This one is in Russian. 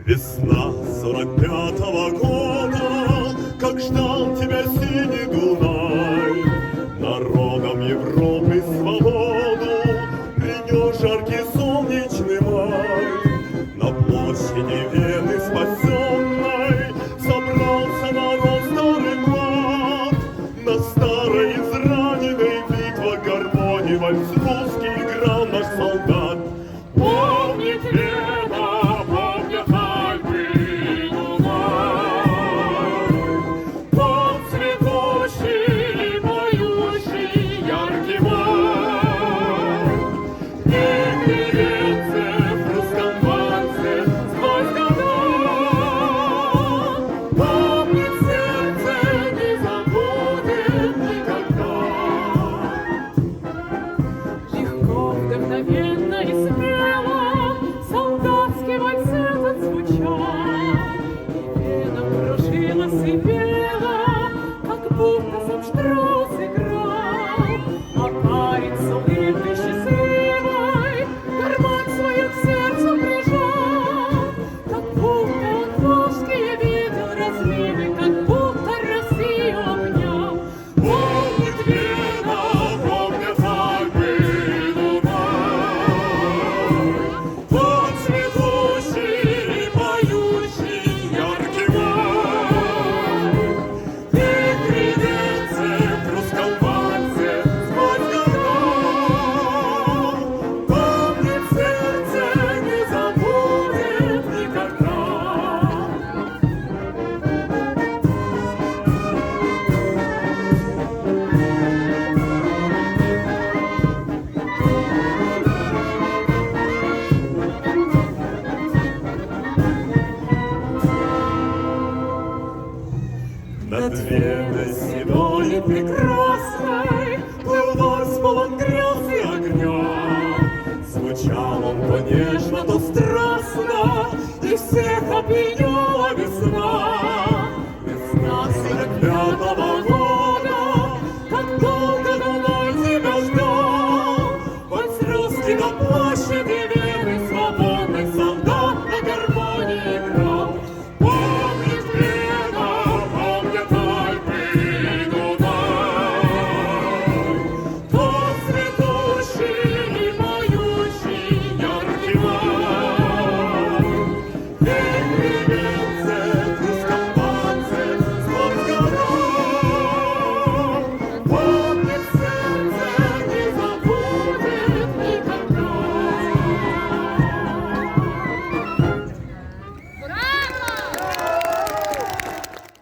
Весна 45-го года, как ждал тебя синий Дунай, народом Европы свободу принес жаркий солнечный май. На площади Вены спасенной собрался народ старый млад. На старой израненной битва гармонии вальс русский играл наш солдат. Помнит Вена, помнят Альпы и Дунай, тот цветущий и поющий яркий май. И гребенцы в русском вальсе сквозь года помнит сердце, не забудет никогда. Легко, вдохновенно и смело солдатский вальс этот звучал, и Вена кружилась и пела, как будто сам Штраус играл. А парень с улыбкой счастливой гармонь свою к сердцу прижал, как будто он волжские видел разливы, как будто Россию обнял. Помнит Вена, помнят Альпы и Дунай, тот цветущий и поющий яркий май. И гребенцы в русском вальсе сквозь года помнит сердце, не забудет никогда. Над Веной седой и прекрасной плыл вальс полон грез и огня. Звучал он то нежно, то страстно, и всех опьянял.